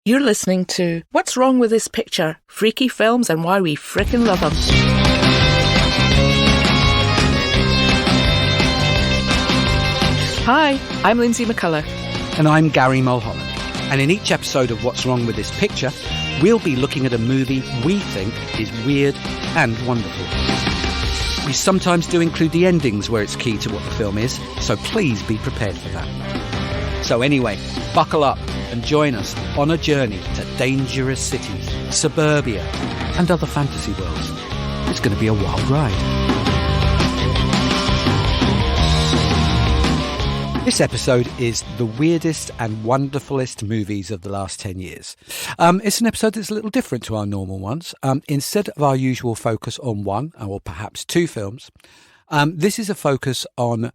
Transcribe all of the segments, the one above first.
You're listening to What's Wrong With This Picture? Freaky Films and Why We Frickin' Love Them. Hi, I'm Lindsay McCullough. And I'm Gary Mulholland. And in each episode of What's Wrong With This Picture, we'll be looking at a movie we think is weird and wonderful. We sometimes do include the endings where it's key to what the film is, so please be prepared for that. So anyway, buckle up and join us on a journey to dangerous cities, suburbia, and other fantasy worlds. It's going to be a wild ride. This episode is the weirdest and wonderfulest movies of the last 10 years. It's an episode that's a little different to our normal ones. Instead of our usual focus on one or perhaps two films, this is a focus on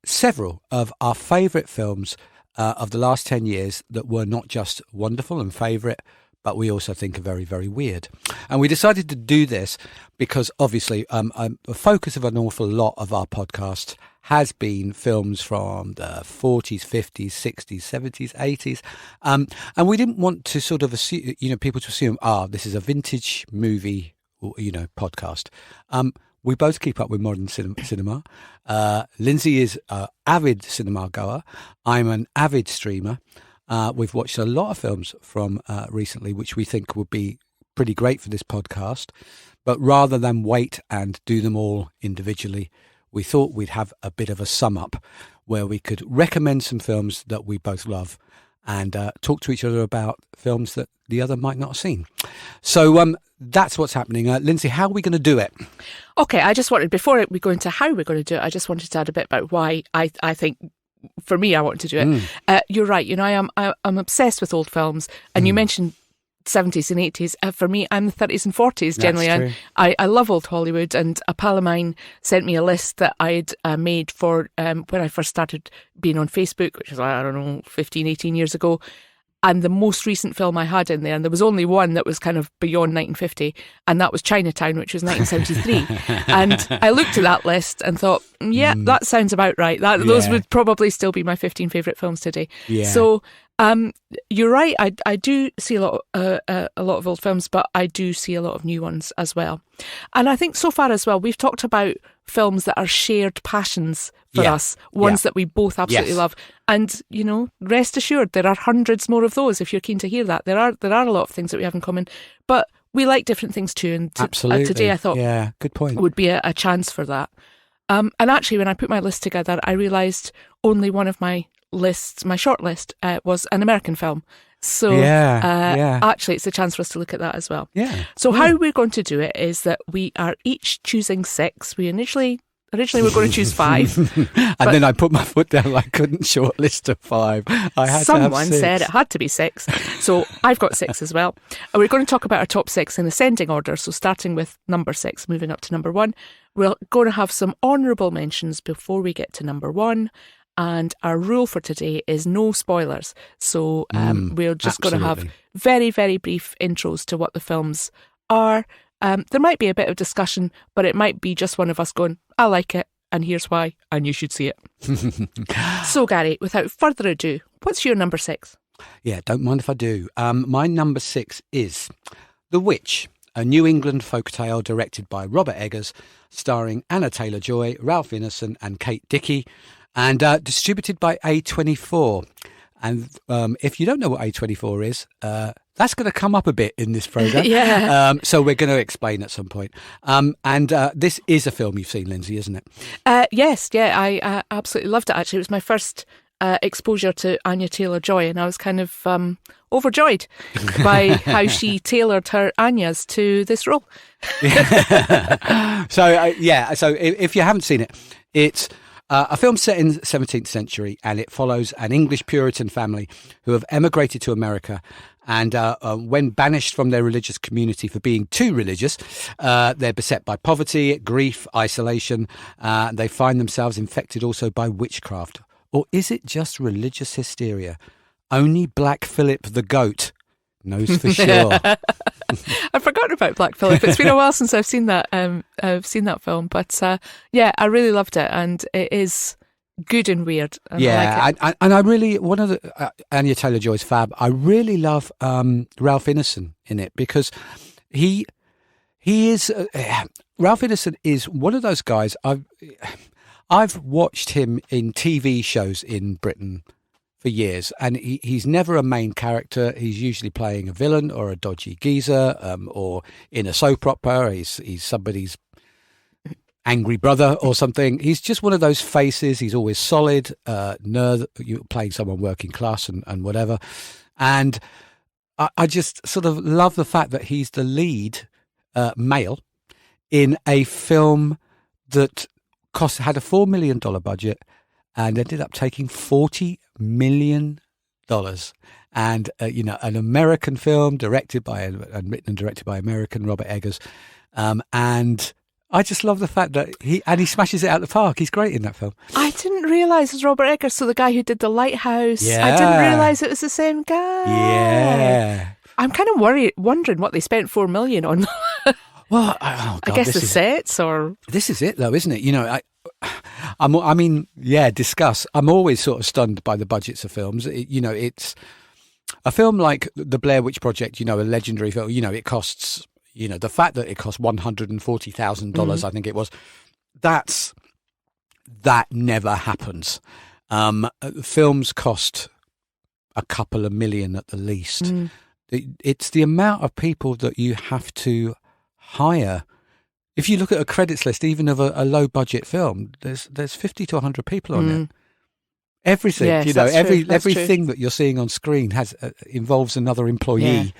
several of our favourite films of the last 10 years that were not just wonderful and favourite, but we also think are very, very weird. And we decided to do this because obviously the focus of an awful lot of our podcast has been films from the 40s, 50s, 60s, 70s, 80s. And we didn't want to sort of assume, people to assume, this is a vintage movie, podcast. We both keep up with modern cinema. Lindsay is an avid cinema goer. I'm an avid streamer. We've watched a lot of films from recently, which we think would be pretty great for this podcast. But rather than wait and do them all individually, we thought we'd have a bit of a sum up where we could recommend some films that we both love and talk to each other about films that the other might not have seen. So that's what's happening. Lindsay, how are we going to do it? Okay, I just wanted, before we go into how we're going to do it, I just wanted to add a bit about why I think, for me, I want to do it. You're right. I'm obsessed with old films, and you mentioned 70s and 80s. For me, I'm the 30s and 40s generally. That's true. And I love old Hollywood, and a pal of mine sent me a list that I'd made for when I first started being on Facebook, which is, 15, 18 years ago. And the most recent film I had in there, and there was only one that was kind of beyond 1950, and that was Chinatown, which was 1973. And I looked at that list and thought, that sounds about right. Those would probably still be my 15 favourite films today. Yeah. So you're right. I do see a lot of old films, but I do see a lot of new ones as well. And I think so far as well, we've talked about films that are shared passions for us, ones that we both absolutely love. And, rest assured, there are hundreds more of those if you're keen to hear that. There are a lot of things that we have in common, but we like different things too. And today I thought good point. Would be a chance for that. And actually, when I put my list together, I realised only one of my short list was an American film. So actually it's a chance for us to look at that as well. Yeah. So how we're going to do it is that we are each choosing 6. We initially we're going to choose 5. And then I put my foot down. I couldn't shortlist to 5. Someone said it had to be 6. So I've got 6 as well. And we're going to talk about our top 6 in ascending order. So starting with number 6, moving up to number 1. We're going to have some honourable mentions before we get to number 1. And our rule for today is no spoilers. So we're just going to have very, very brief intros to what the films are. There might be a bit of discussion, but it might be just one of us going, I like it, and here's why, and you should see it. So, Gary, without further ado, what's your number 6? Yeah, don't mind if I do. My number 6 is The Witch, a New England folktale directed by Robert Eggers, starring Anna Taylor-Joy, Ralph Ineson, and Kate Dickie, and distributed by A24. And if you don't know what A24 is, that's going to come up a bit in this programme. So we're going to explain at some point. And this is a film you've seen, Lindsay, isn't it? Yes, I absolutely loved it, actually. It was my first exposure to Anya Taylor-Joy, and I was kind of overjoyed by how she tailored her Anyas to this role. So if you haven't seen it, it's a film set in the 17th century, and it follows an English Puritan family who have emigrated to America. And when banished from their religious community for being too religious, they're beset by poverty, grief, isolation. They find themselves infected also by witchcraft. Or is it just religious hysteria? Only Black Phillip the goat knows for sure. I've forgotten about Black Phillip. It's been a while since I've seen that film, but I really loved it, and it is good and weird. And yeah, I like it. and I really, one of the Anya Taylor-Joy's fab. I really love Ralph Ineson in it because he is Ralph Ineson is one of those guys. I've watched him in TV shows in Britain for years, and he's never a main character. He's usually playing a villain or a dodgy geezer, or in a soap opera, he's somebody's angry brother or something. He's just one of those faces. He's always solid, you're playing someone working class and whatever. And I just sort of love the fact that he's the lead male in a film that had a $4 million budget and ended up taking $40 million. And, an American film and written and directed by American Robert Eggers. And I just love the fact that he smashes it out of the park. He's great in that film. I didn't realise it was Robert Eggers, so the guy who did The Lighthouse. Yeah. I didn't realise it was the same guy. Yeah. I'm kind of wondering what they spent $4 million on. Well, God, I guess the sets or... This is it, though, isn't it? Discuss. I'm always sort of stunned by the budgets of films. It's a film like The Blair Witch Project, a legendary film, it costs, the fact that it cost $140,000, I think it was, that never happens. Films cost a couple of million at the least. It's the amount of people that you have to hire. If you look at a credits list, even of a low budget film, there's 50 to 100 people on it. Everything, yes, everything that you're seeing on screen involves another employee.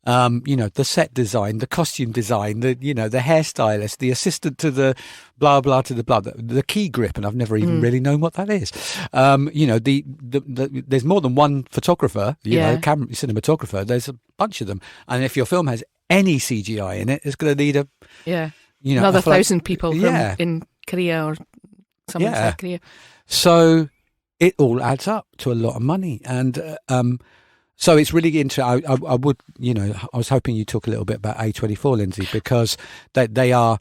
The set design, the costume design, the hairstylist, the assistant to the blah blah to the blah, the key grip, and I've never even really known what that is. There's more than one photographer, cinematographer. There's a bunch of them, and if your film has any CGI in it, it's going to need another 1,000 people in Korea or somewhere in South Korea. So it all adds up to a lot of money, and so it's really interesting. I was hoping you'd talk a little bit about A24, Lindsay, because they are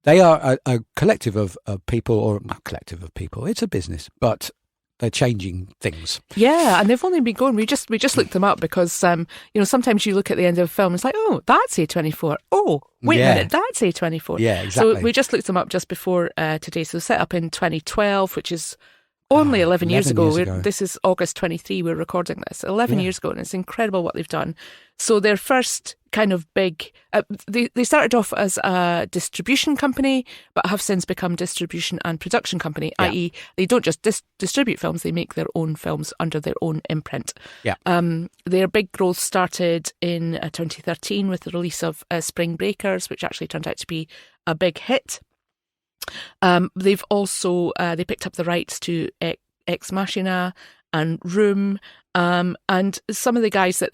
a collective of people, or not a collective of people. It's a business, but they're changing things. Yeah, and they've only been going. We just looked them up because sometimes you look at the end of a film, it's like, oh, that's A24. Oh, wait a minute, that's A24. Yeah, exactly. So we just looked them up just before today. So set up in 2012, which is only 11 years ago. This is August 23, we're recording this. 11 years ago, and it's incredible what they've done. So their first kind of big... they started off as a distribution company, but have since become distribution and production company, i.e. they don't just distribute films, they make their own films under their own imprint. Yeah. Their big growth started in 2013 with the release of Spring Breakers, which actually turned out to be a big hit. They've also they picked up the rights to Ex Machina and Room, and some of the guys and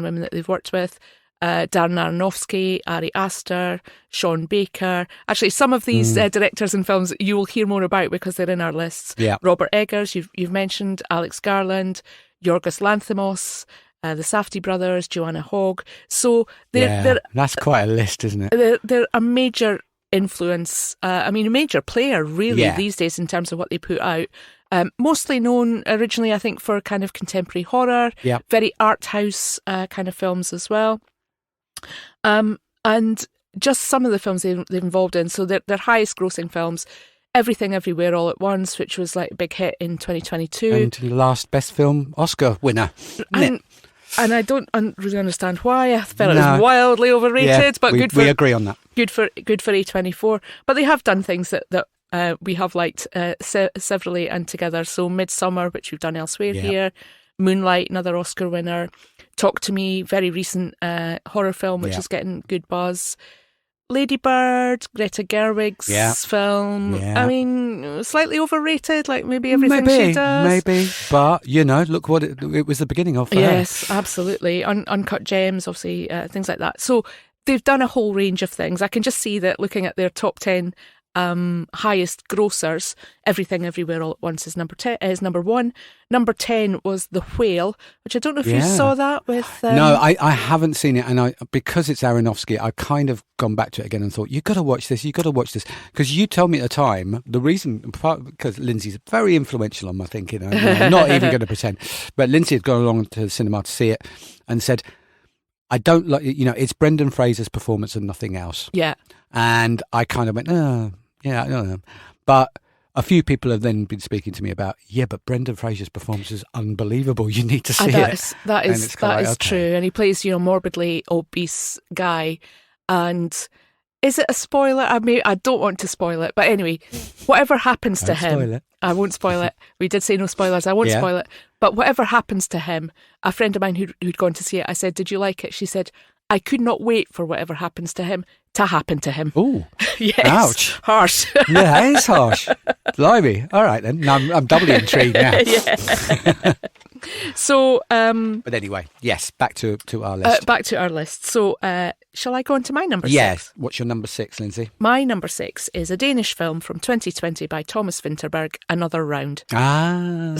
women that they've worked with, Darren Aronofsky, Ari Aster, Sean Baker. Actually, some of these directors and films you will hear more about because they're in our lists. Yeah. Robert Eggers, you've mentioned, Alex Garland, Yorgos Lanthimos, the Safdie brothers, Joanna Hogg. So they're that's quite a list, isn't it? They're a major influence, a major player really these days in terms of what they put out. Mostly known originally, I think, for kind of contemporary horror, very art house kind of films as well. And just some of the films they've involved in. So their highest grossing films, Everything Everywhere All at Once, which was like a big hit in 2022. And the last Best Film Oscar winner. And I don't really understand why. I felt it was wildly overrated, but we agree on that. Good for A24. But they have done things that we have liked severally and together. So Midsummer, which we've done elsewhere here. Moonlight, another Oscar winner. Talk to Me, very recent horror film, which is getting good buzz. Lady Bird, Greta Gerwig's film. Yeah. I mean, slightly overrated, like maybe everything she does. Maybe, but look what it was the beginning of. Yes, absolutely. Uncut Gems, obviously, things like that. So they've done a whole range of things. I can just see that looking at their top 10 highest grossers. Everything Everywhere All at Once is number 1. Number 10 was The Whale, which I don't know if you saw that with. No, I haven't seen it, and because it's Aronofsky, I've kind of gone back to it again and thought, you got to watch this, because you told me at the time the reason, because Lindsay's very influential on my thinking. I'm not even going to pretend, but Lindsay had gone along to the cinema to see it and said, I don't like, it's Brendan Fraser's performance and nothing else. Yeah. And I kind of went, yeah, I don't know. But a few people have then been speaking to me about, but Brendan Fraser's performance is unbelievable. You need to see it. That is true. And he plays, morbidly obese guy. And is it a spoiler? I don't want to spoil it. But anyway, whatever happens to him, I won't spoil it. We did say no spoilers. I won't spoil it. But whatever happens to him, a friend of mine who'd gone to see it, I said, did you like it? She said, I could not wait for whatever happens to him to happen to him. Oh, yes. Ouch. Harsh. Yeah, it is harsh. Blimey. All right, then. Now I'm doubly intrigued now. Yeah. So, but anyway, yes, back to our list. Back to our list. So, shall I go on to my number 6? Yes. What's your number 6, Lindsay? My number 6 is a Danish film from 2020 by Thomas Vinterberg, Another Round.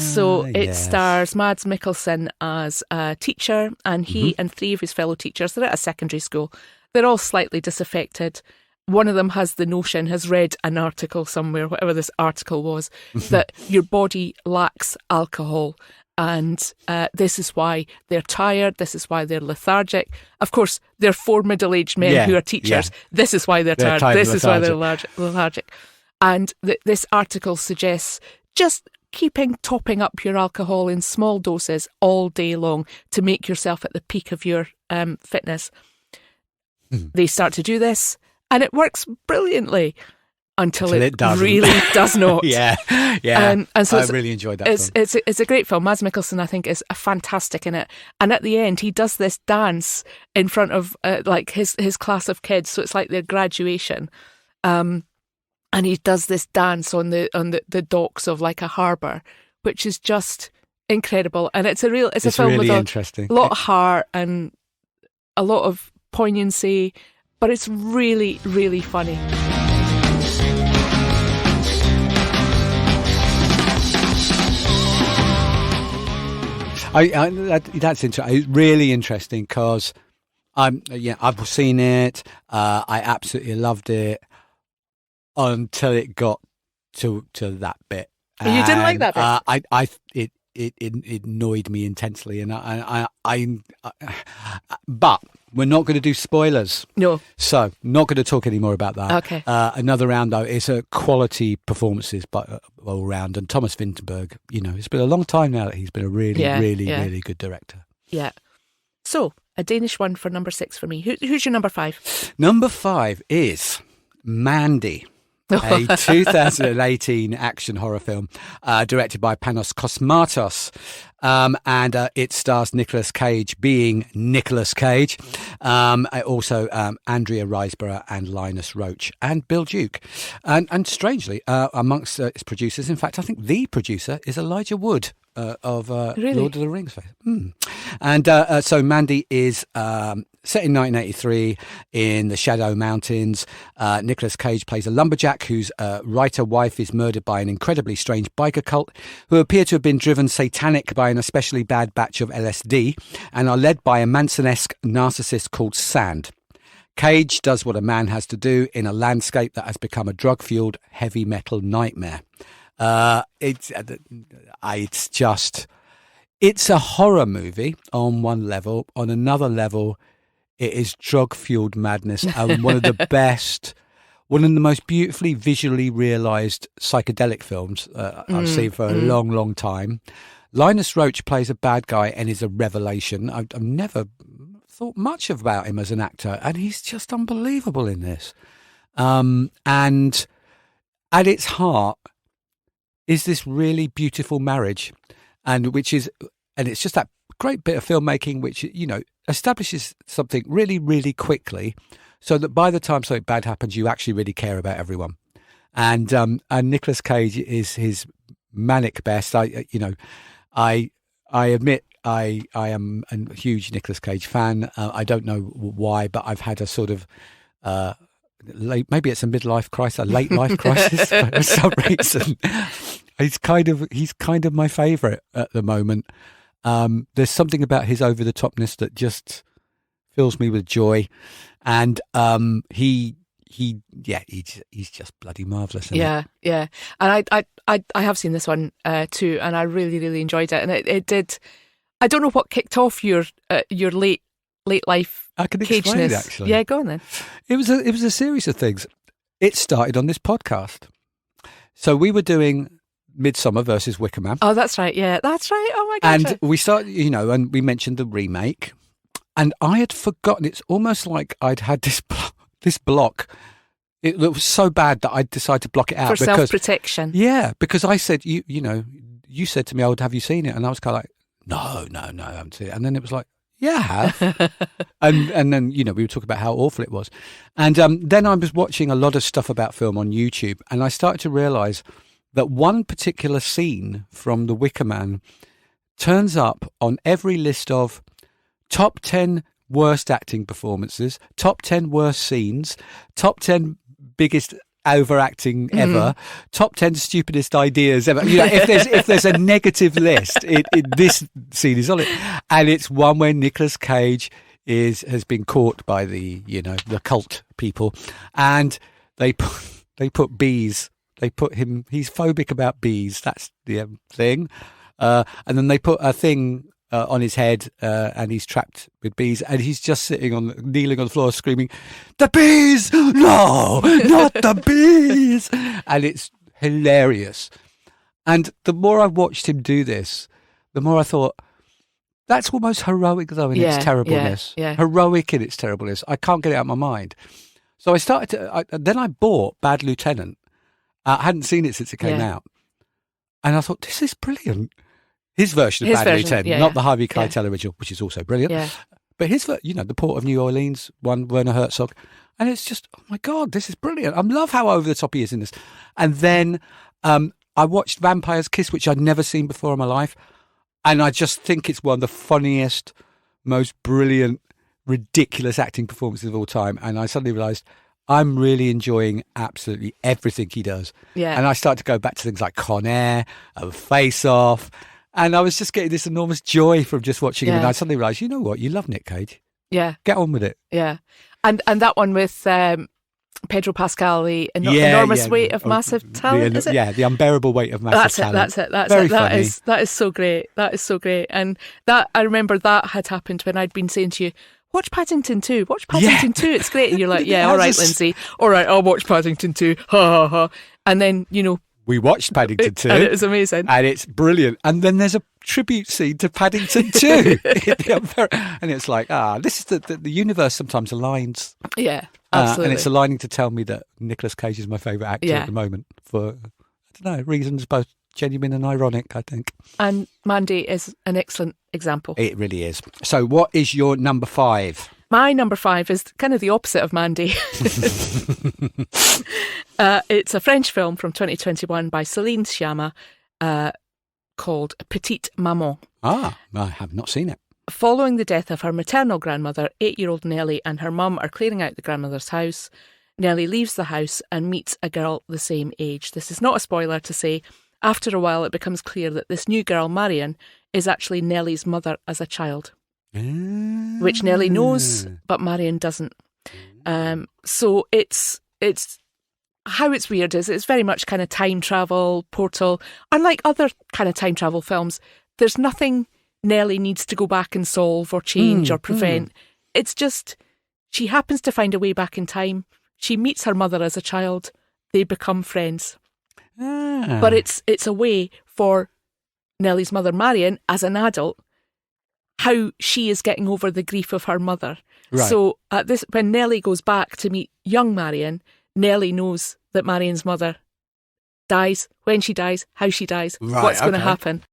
So it stars Mads Mikkelsen as a teacher, and he and 3 of his fellow teachers, they're at a secondary school. They're all slightly disaffected. One of them has read an article somewhere, whatever this article was, that your body lacks alcohol. And this is why they're tired. This is why they're lethargic. Of course, they're 4 middle-aged men who are teachers. Yeah. This is why they're tired. This is why they're lethargic. And this article suggests just topping up your alcohol in small doses all day long to make yourself at the peak of your fitness. They start to do this, and it works brilliantly. Until it really does not. Yeah. And so I really enjoyed that film. It's a great film. Mads Mikkelsen, I think, is fantastic in it. And at the end, he does this dance in front of his class of kids. So it's like their graduation. And he does this dance on the docks of like a harbour, which is just incredible. And it's a film really with interesting. A lot of heart and a lot of poignancy, but it's really, really funny. That's interesting. It's really interesting because I've seen it. I absolutely loved it until it got to that bit. And you didn't like that bit? It annoyed me intensely, but we're not going to do spoilers. No. So, not going to talk any more about that. Okay. Another Round, though, is a quality performances all round. And Thomas Vinterberg, it's been a long time now that he's been a really good director. Yeah. So, a Danish one for number 6 for me. Who's your number 5? Number 5 is Mandy. A 2018 action horror film directed by Panos Cosmatos, and it stars Nicolas Cage being Nicolas Cage, also Andrea Riseborough and Linus Roach and Bill Duke, and strangely amongst its producers, in fact I think the producer is Elijah Wood of really? Lord of the Rings. And so Mandy is set in 1983 in the Shadow Mountains. Nicolas Cage plays a lumberjack whose writer wife is murdered by an incredibly strange biker cult who appear to have been driven satanic by an especially bad batch of LSD and are led by a Manson-esque narcissist called Sand. Cage does what a man has to do in a landscape that has become a drug-fueled heavy metal nightmare. It's a horror movie on one level. On another level, it is drug-fueled madness and one of the most beautifully visually realised psychedelic films I've seen for a long, long time. Linus Roach plays a bad guy and is a revelation. I've never thought much about him as an actor, and he's just unbelievable in this. And at its heart is this really beautiful marriage, and it's just that great bit of filmmaking which establishes something really, really quickly, so that by the time something bad happens, you actually really care about everyone. And Nicolas Cage is his manic best. I admit I am a huge Nicolas Cage fan. I don't know why, but I've had a sort of maybe it's a midlife crisis, a late life crisis for some reason. He's kind of my favourite at the moment. There's something about his over the topness that just fills me with joy, and he's just bloody marvellous. Yeah. And I have seen this one too, and I really, really enjoyed it. And it did. I don't know what kicked off your late life I can cageness. explain it, actually. Yeah, go on then. It was a series of things. It started on this podcast. So we were doing Midsummer versus Wicker Man. Oh, that's right. Yeah, that's right. Oh my gosh. And we started, and we mentioned the remake, and I had forgotten. It's almost like I'd had this block. It was so bad that I decided to block it out for self-protection. Yeah, because I said you said to me, "Oh, have you seen it?" And I was kind of like, "No, I haven't seen it." And then it was like, "Yeah, I have." and then we were talking about how awful it was, and then I was watching a lot of stuff about film on YouTube, and I started to realise that one particular scene from The Wicker Man turns up on every list of top 10 worst acting performances, top 10 worst scenes, top 10 biggest overacting ever, top 10 stupidest ideas ever. If there's a negative list, this scene is on it, and it's one where Nicolas Cage has been caught by the cult people, and they put bees. They put him. He's phobic about bees. That's the thing. And then they put a thing on his head, and he's trapped with bees, and he's just kneeling on the floor, screaming, "The bees! No, not the bees!" And it's hilarious. And the more I watched him do this, the more I thought, that's almost heroic, though, in its terribleness. Yeah. Heroic in its terribleness. I can't get it out of my mind. So then I bought Bad Lieutenant. I hadn't seen it since it came out. And I thought, this is brilliant. His version of Bad Lieutenant, not the Harvey Keitel original, which is also brilliant. Yeah. But his, the Port of New Orleans one, Werner Herzog. And it's just, oh my God, this is brilliant. I love how over the top he is in this. And then I watched Vampire's Kiss, which I'd never seen before in my life. And I just think it's one of the funniest, most brilliant, ridiculous acting performances of all time. And I suddenly realised, I'm really enjoying absolutely everything he does. Yeah. And I started to go back to things like Con Air, Face Off. And I was just getting this enormous joy from just watching him. And I suddenly realised, you know what? You love Nick Cage. Yeah. Get on with it. Yeah. And that one with Pedro Pascal, the enormous weight of massive talent, is it? Yeah, the unbearable weight of massive talent. That's it. Very funny. That is so great. That is so great. And that, I remember that had happened when I'd been saying to you, watch Paddington 2. Watch Paddington 2. It's great. And you're like, yeah, all right, Lindsay. All right, I'll watch Paddington 2. Ha, ha, ha. And then, we watched Paddington 2. And it was amazing. And it's brilliant. And then there's a tribute scene to Paddington 2. And it's like, this is the universe sometimes aligns. Yeah, absolutely. And it's aligning to tell me that Nicolas Cage is my favourite actor at the moment for, I don't know, reasons both genuine and ironic, I think. And Mandy is an excellent example. It really is. So what is your number 5? My number 5 is kind of the opposite of Mandy. It's a French film from 2021 by Céline Sciamma called Petite Maman. I have not seen it. Following the death of her maternal grandmother, 8-year-old Nellie and her mum are clearing out the grandmother's house. Nellie leaves the house and meets a girl the same age. This is not a spoiler to say, after a while it becomes clear that this new girl, Marion, is actually Nellie's mother as a child. Which Nellie knows, but Marion doesn't. So it's how it's weird is it's very much kind of time travel, Portal. Unlike other kind of time travel films, there's nothing Nellie needs to go back and solve or change or prevent. It's just she happens to find a way back in time. She meets her mother as a child. They become friends. But it's a way for Nellie's mother, Marion, as an adult, how she is getting over the grief of her mother. Right. So when Nellie goes back to meet young Marion, Nellie knows that Marion's mother dies, when she dies, how she dies, what's going to happen.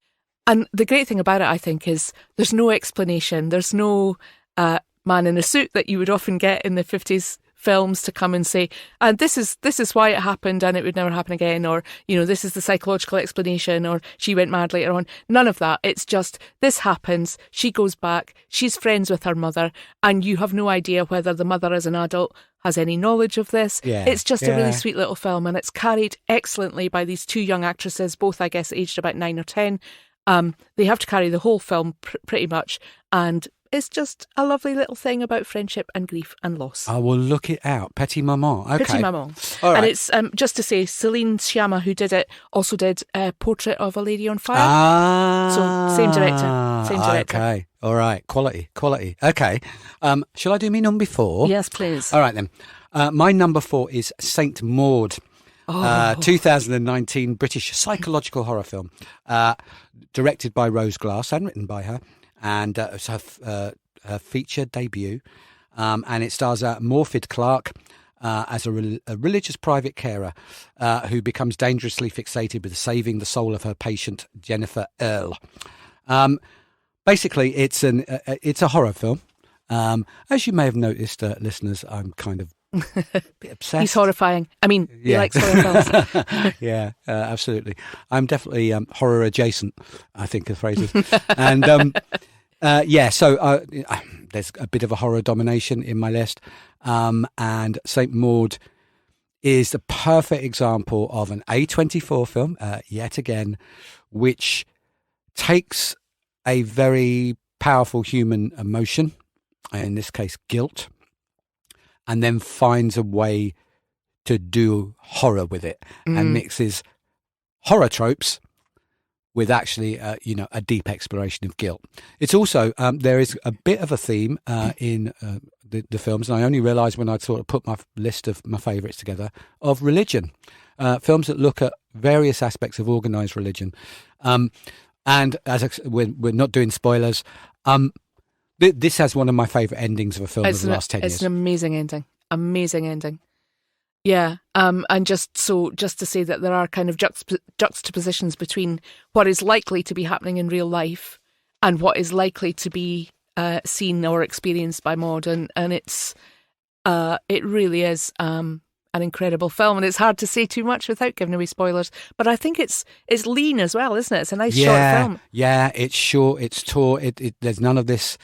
And the great thing about it, I think, is there's no explanation. There's no man in a suit that you would often get in the 50s films to come and say, and this is why it happened and it would never happen again, or, you know, this is the psychological explanation, or she went mad later on. None of that. It's just, this happens, she goes back, she's friends with her mother, and you have no idea whether the mother as an adult has any knowledge of this. It's just a really sweet little film, and it's carried excellently by these two young actresses, both I guess aged about 9 or 10. They have to carry the whole film pretty much, and it's just a lovely little thing about friendship and grief and loss. I will look it out. Petit Maman. Okay. Petit Maman. All right. And it's, just to say, Celine Sciamma, who did it, also did Portrait of a Lady on Fire. So same director. Okay. All right. Quality. Okay. Shall I do me number 4? Yes, please. All right then. My number 4 is Saint Maud. 2019 British psychological horror film, directed by Rose Glass and written by her, and it's her feature debut, and it stars Morfydd Clark as a religious private carer who becomes dangerously fixated with saving the soul of her patient Jennifer Earle. Basically, it's a horror film. As you may have noticed, listeners, I'm kind of a bit obsessed. He's horrifying. I mean, he likes horror films. Yeah, absolutely. I'm definitely horror adjacent, I think the phrase is. And so there's a bit of a horror domination in my list. And Saint Maud is the perfect example of an A24 film, yet again, which takes a very powerful human emotion, in this case guilt, and then finds a way to do horror with it, and mixes horror tropes with actually, a deep exploration of guilt. It's also, there is a bit of a theme in the films, and I only realised when I sort of put my list of my favourites together, of religion. Films that look at various aspects of organised religion. And we're not doing spoilers, this has one of my favourite endings of a film of the last 10 years. It's an amazing ending. Yeah, and just to say that there are kind of juxtapositions between what is likely to be happening in real life and what is likely to be seen or experienced by Maud, and it really is an incredible film, and it's hard to say too much without giving away spoilers. But I think it's lean as well, isn't it? It's a nice short film. Yeah, it's short, it's taut. There's none of this.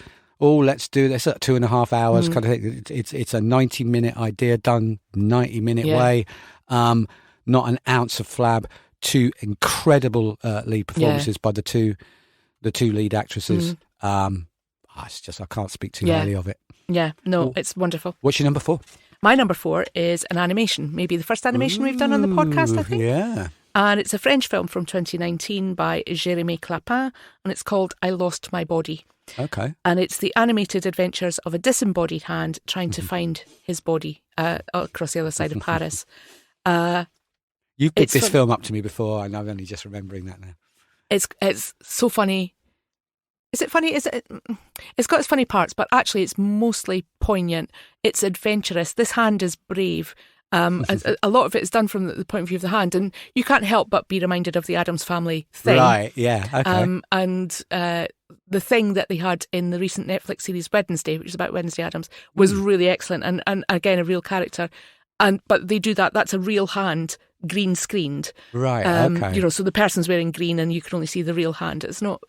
Oh, let's do this at 2.5 hours kind of thing. It's a 90-minute idea done 90-minute way. Not an ounce of flab. Two incredible lead performances by the two lead actresses. It's just, I can't speak too highly of it. Yeah, no, it's wonderful. What's your number 4? My number 4 is an animation, maybe the first animation we've done on the podcast, I think. Yeah. And it's a French film from 2019 by Jérémy Clapin, and it's called I Lost My Body. Okay. And it's the animated adventures of a disembodied hand trying to find his body across the other side of Paris. You've picked this film up to me before, and I'm only just remembering that now. It's so funny. Is it funny? It's got its funny parts, but actually it's mostly poignant. It's adventurous. This hand is brave. A lot of it is done from the point of view of the hand, and you can't help but be reminded of the Addams Family thing. Right, yeah, okay. And the thing that they had in the recent Netflix series Wednesday, which is about Wednesday Addams, was really excellent, and again, a real character. But they do that. That's a real hand, green screened. Right, okay. So the person's wearing green, and you can only see the real hand. It's not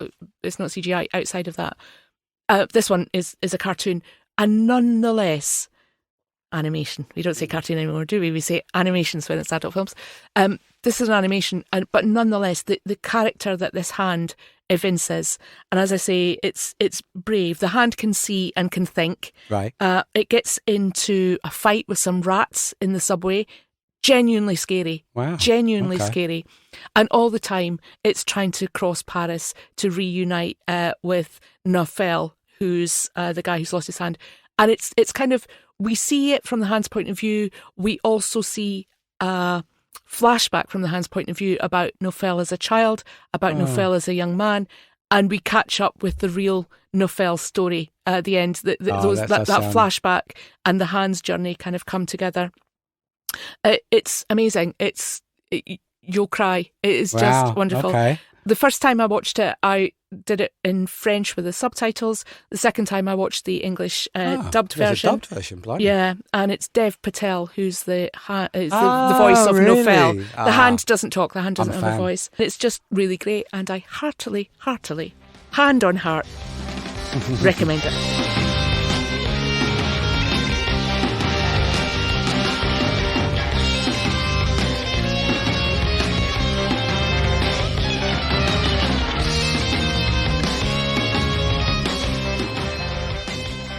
CGI outside of that. This one is a cartoon, and nonetheless, animation. We don't say cartoon anymore, do we? We say animations when it's adult films. This is an animation, but nonetheless, the character that this hand evinces, and as I say, it's brave. The hand can see and can think. Right. It gets into a fight with some rats in the subway. Genuinely scary. Wow. Genuinely scary. And all the time, it's trying to cross Paris to reunite with Naufel, who's the guy who's lost his hand. And it's kind of, we see it from the hand's point of view. We also see a flashback from the hand's point of view about Naufel as a child, about Naufel as a young man, and we catch up with the real Naufel story at the end. That flashback and the hand's journey kind of come together. It's amazing. You'll cry. It is just wonderful. Okay. The first time I watched it, did it in French with the subtitles. The second time I watched the English dubbed version. A dubbed version, blimey. Yeah, and it's Dev Patel who's the voice of really? Nofel. The hand doesn't talk, the hand doesn't have fan. a voice. It's just really great, and I heartily, hand on heart, recommend it.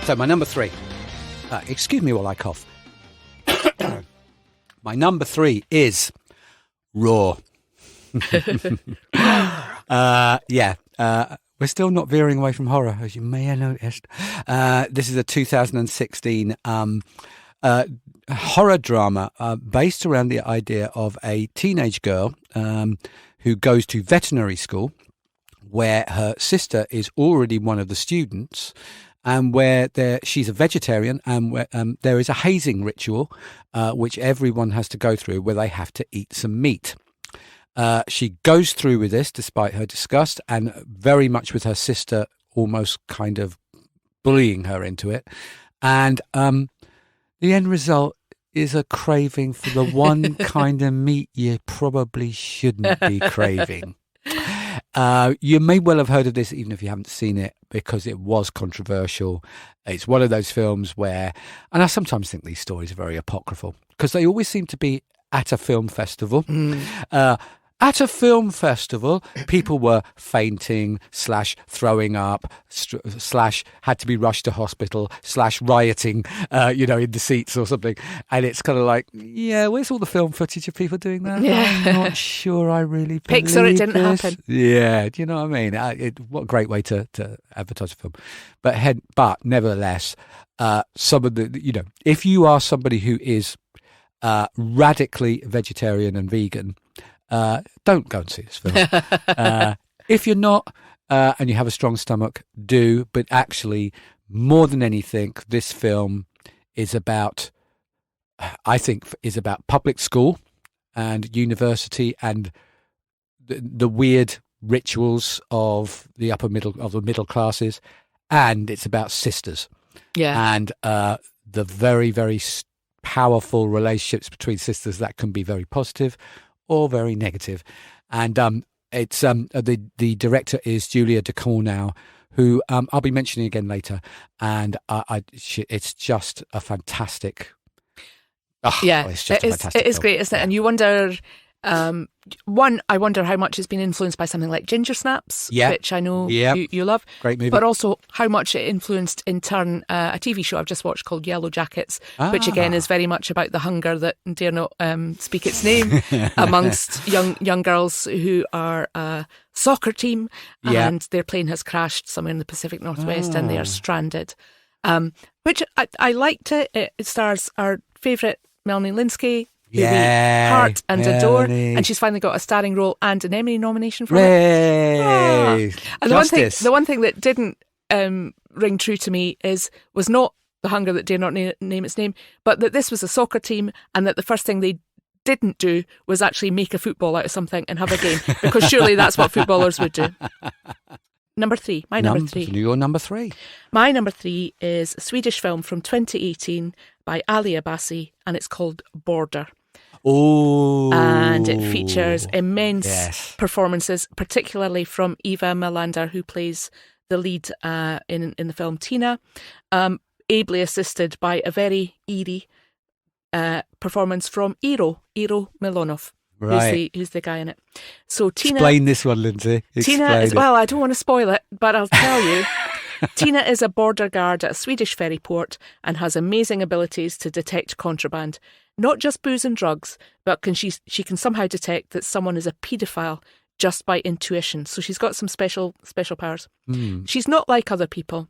So my number 3. Excuse me while I cough. My number 3 is Raw. We're still not veering away from horror, as you may have noticed. This is a 2016 horror drama based around the idea of a teenage girl who goes to veterinary school, where her sister is already one of the students, and where she's a vegetarian, and where there is a hazing ritual which everyone has to go through, where they have to eat some meat. She goes through with this despite her disgust, and very much with her sister almost kind of bullying her into it. And the end result is a craving for the one kind of meat you probably shouldn't be craving. You may well have heard of this even if you haven't seen it, because it was controversial. It's one of those films where, and I sometimes think these stories are very apocryphal, because they always seem to be at a film festival. At a film festival, people were fainting / throwing up / had to be rushed to hospital / rioting, in the seats or something. And it's kind of like, yeah, where's all the film footage of people doing that? Yeah. I'm not sure I really believe Pixar, it didn't this. happen. Yeah, do you know what I mean? What a great way to advertise a film. But nevertheless, some of the, if you are somebody who is radically vegetarian and vegan, don't go and see this film. If you're not, and you have a strong stomach, do. But actually, more than anything, this film is about public school and university and the weird rituals of the middle classes, and it's about sisters. Yeah, and the very, very powerful relationships between sisters that can be very positive or very negative. And it's the director is Julia Ducournau, who I'll be mentioning again later, and it's just a fantastic. It is great, isn't it? And you wonder. I wonder how much it's been influenced by something like Ginger Snaps, which I know you love. Great movie. But also how much it influenced, in turn, a TV show I've just watched called Yellow Jackets, which again is very much about the hunger that dare not speak its name amongst young girls who are a soccer team, and their plane has crashed somewhere in the Pacific Northwest and they are stranded. Which I liked it. It stars our favourite Melanie Linsky, who we heart and adore, and she's finally got a starring role and an Emmy nomination for it. And the one thing that didn't ring true to me was not the hunger that dare not name its name, but that this was a soccer team, and that the first thing they didn't do was actually make a football out of something and have a game, because surely that's what footballers would do. Number 3. My number 3. Your number 3. My number 3 is a Swedish film from 2018 by Ali Abbasi, and it's called Border. Oh, and it features immense performances, particularly from Eva Melander, who plays the lead in the film Tina, ably assisted by a very eerie performance from Iro Milonov, who's the guy in it. So Tina, explain this one, Lindsay. Well, I don't want to spoil it, but I'll tell you. Tina is a border guard at a Swedish ferry port and has amazing abilities to detect contraband. Not just booze and drugs, but she can somehow detect that someone is a paedophile just by intuition. So she's got some special powers. She's not like other people,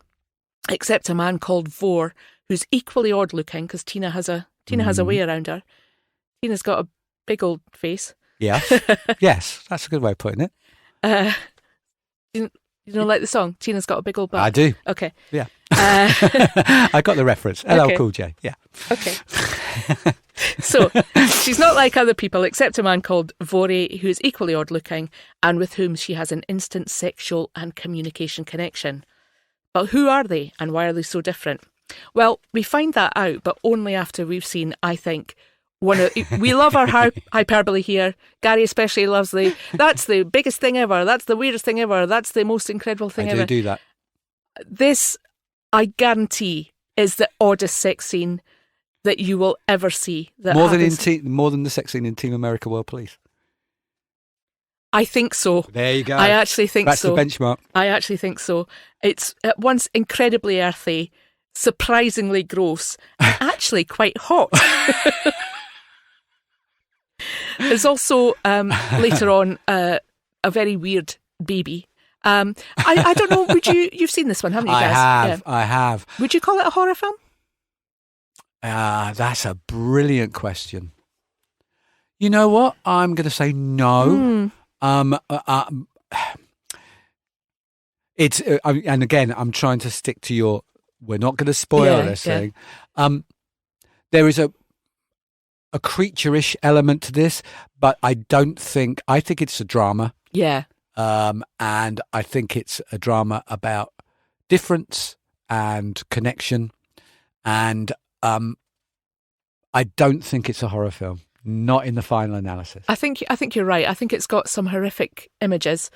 except a man called Vor, who's equally odd looking, because Tina has a way around her. Tina's got a big old face. Yeah. Yes, that's a good way of putting it. You don't like the song? Tina's got a big old butt. I do. Okay. Yeah. I got the reference. LL Okay. Cool J. Yeah. Okay. So, she's not like other people, except a man called Vori, who is equally odd-looking, and with whom she has an instant sexual and communication connection. But who are they, and why are they so different? Well, we find that out, but only after we've seen, I think, we love our hyperbole here. Gary especially loves that's the biggest thing ever, that's the weirdest thing ever, that's the most incredible thing ever. I do that. This, I guarantee, is the oddest sex scene that you will ever see. More than the sex scene in Team America World Police. I think so. There you go. I actually think so. That's the benchmark. I actually think so. It's at once incredibly earthy, surprisingly gross, and actually quite hot. There's also later on a very weird baby. I don't know. You've seen this one, haven't you guys? I have. Would you call it a horror film? That's a brilliant question. You know what? I'm going to say no. It's and again, I'm trying to stick to your. We're not going to spoil this thing. There is a creature-ish element to this, but I think it's a drama. Yeah. And I think it's a drama about difference and connection, and I don't think it's a horror film. Not in the final analysis. I think you're right. I think it's got some horrific images.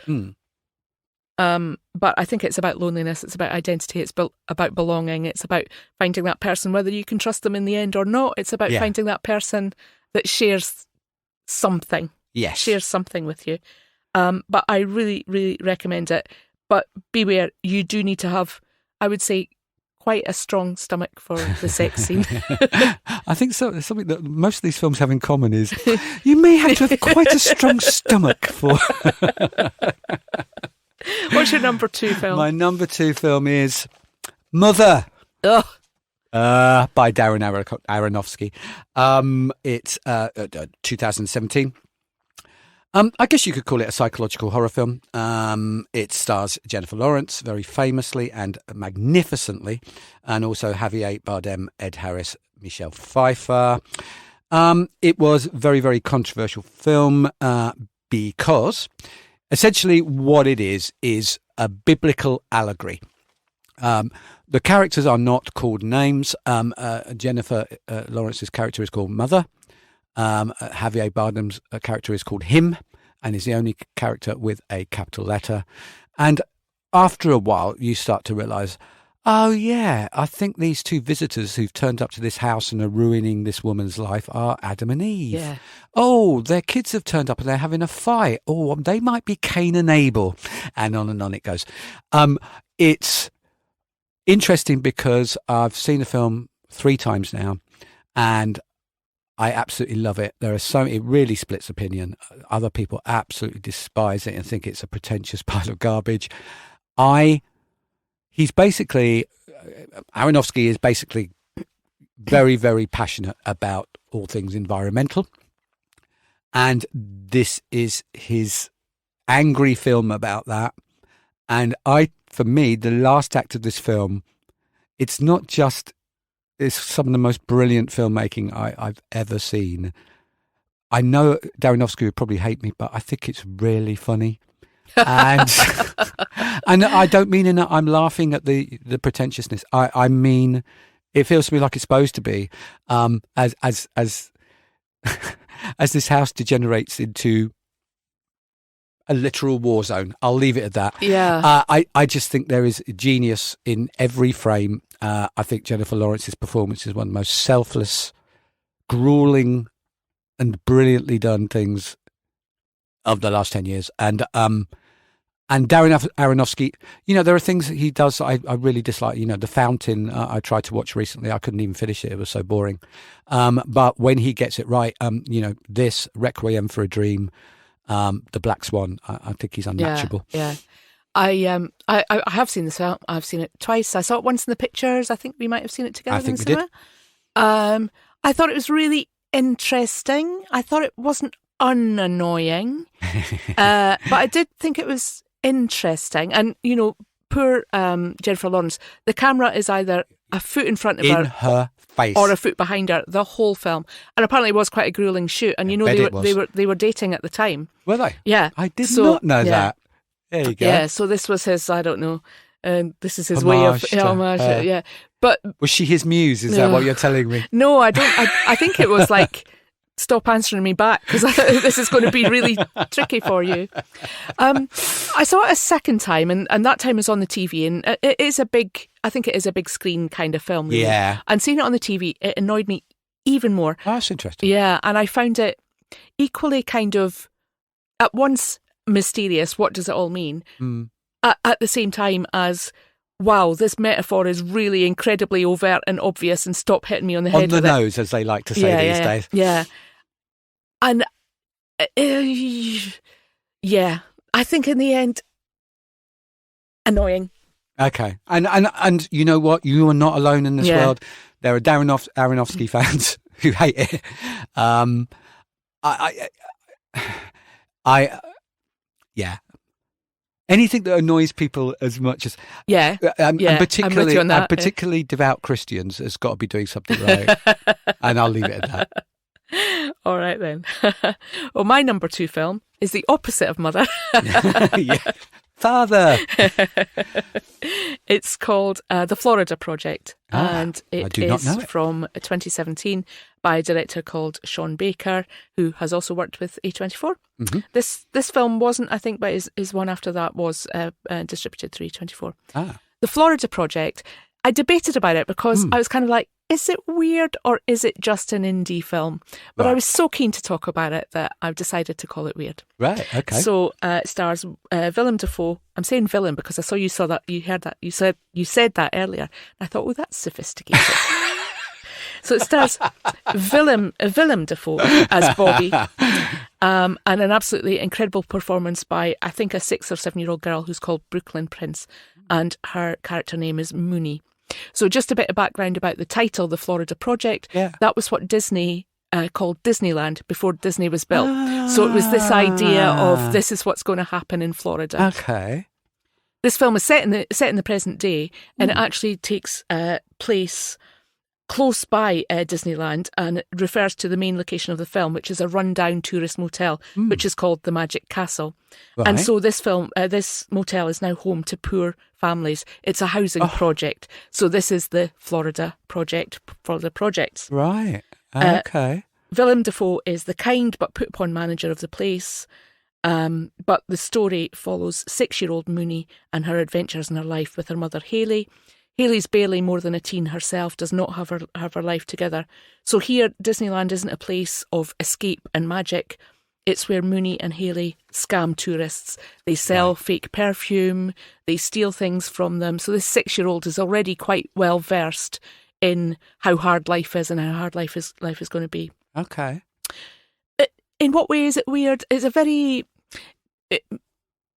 But I think it's about loneliness, it's about identity, it's about belonging, it's about finding that person, whether you can trust them in the end or not. It's about finding that person that shares something. Yes. Shares something with you. But I really, really recommend it. But beware, you do need to have, I would say, quite a strong stomach for the sex scene. I think so. Something that most of these films have in common is you may have to have quite a strong stomach for... What's your number 2 film? My number 2 film is Mother. Ugh. By Darren Aronofsky. It's 2017. I guess you could call it a psychological horror film. It stars Jennifer Lawrence very famously and magnificently, and also Javier Bardem, Ed Harris, Michelle Pfeiffer. It was a very, very controversial film because essentially what it is a biblical allegory. The characters are not called names. Jennifer Lawrence's character is called Mother. Javier Bardem's character is called Him, and is the only character with a capital letter. And after a while, you start to realise, oh yeah, I think these 2 visitors who've turned up to this house and are ruining this woman's life are Adam and Eve. Yeah. Oh, their kids have turned up and they're having a fight. Oh, they might be Cain and Abel. And on it goes. It's interesting because I've seen the film 3 times now, and I absolutely love it. It really splits opinion. Other people absolutely despise it and think it's a pretentious pile of garbage. Aronofsky is basically very, very passionate about all things environmental. And this is his angry film about that. And for me, the last act of this film, it's not just... It's some of the most brilliant filmmaking I've ever seen. I know Aronofsky would probably hate me, but I think it's really funny. And and I don't mean in that I'm laughing at the pretentiousness. I mean, it feels to me like it's supposed to be. As this house degenerates into a literal war zone. I'll leave it at that. Yeah. I just think there is genius in every frame. I think Jennifer Lawrence's performance is one of the most selfless, grueling, and brilliantly done things of the last 10 years. And Darren Aronofsky, there are things that he does that I really dislike. The Fountain, I tried to watch recently. I couldn't even finish it. It was so boring. But when he gets it right, this, Requiem for a Dream, The Black Swan, I think he's unmatchable. Yeah. I have seen this film. I've seen it twice. I saw it once in the pictures. I think we might have seen it together in the cinema. I thought it was really interesting. I thought it wasn't unannoying, but I did think it was interesting. And poor Jennifer Lawrence. The camera is either a foot in front of her. In her face or a foot behind her the whole film. And apparently it was quite a grueling shoot. And they were dating at the time. Were they? Yeah. I did not know that. There you go. Yeah, so this was his, I don't know, this is his way of homage. Yeah. But was she his muse? Is that what you're telling me? No, I don't. I think it was like, stop answering me back because this is going to be really tricky for you. I saw it a second time, and that time was on the TV, and it is I think it is a big screen kind of film. Really. Yeah. And seeing it on the TV, it annoyed me even more. Oh, that's interesting. Yeah, and I found it equally kind of, at once mysterious, what does it all mean? At the same time as, wow, this metaphor is really incredibly overt and obvious, and stop hitting me on the head with it. On the nose, as they like to say these days. Yeah. And I think in the end, annoying. Okay, and you know what? You are not alone in this world. There are Aronofsky fans who hate it. Anything that annoys people as much as and particularly devout Christians has got to be doing something right. And I'll leave it at that. All right then. Well, my number 2 film is the opposite of Mother. Father. It's called The Florida Project, and it is from 2017 by a director called Sean Baker, who has also worked with A24. Mm-hmm. This film wasn't, I think, but his one after that was distributed through A24. The Florida Project, I debated about it because I was kind of like, is it weird or is it just an indie film? But I was so keen to talk about it that I've decided to call it weird. Right, okay. So it stars Willem Dafoe. I'm saying villain because I saw you heard that. You said that earlier. And I thought, oh, that's sophisticated. So it stars Willem Dafoe as Bobby, and an absolutely incredible performance by, I think, a 6 or 7-year-old girl who's called Brooklyn Prince, and her character name is Mooney. So just a bit of background about the title, The Florida Project. Yeah. That was what Disney called Disneyland before Disney was built. So it was this idea of this is what's going to happen in Florida. Okay. This film is set in the present day, and it actually takes place close by Disneyland, and it refers to the main location of the film, which is a rundown tourist motel, which is called the Magic Castle. Right. And so this motel is now home to poor families. It's a housing project. So this is the Florida Project for the projects. Right. Okay. Willem Dafoe is the kind but put upon manager of the place. But the story follows 6-year-old Mooney and her adventures in her life with her mother Hayley. Hayley's barely more than a teen herself, does not have her life together. So here, Disneyland isn't a place of escape and magic. It's where Mooney and Hayley scam tourists. They sell fake perfume. They steal things from them. So this 6-year-old is already quite well versed in how hard life is and how hard life is going to be. Okay. In what way is it weird? It's a very...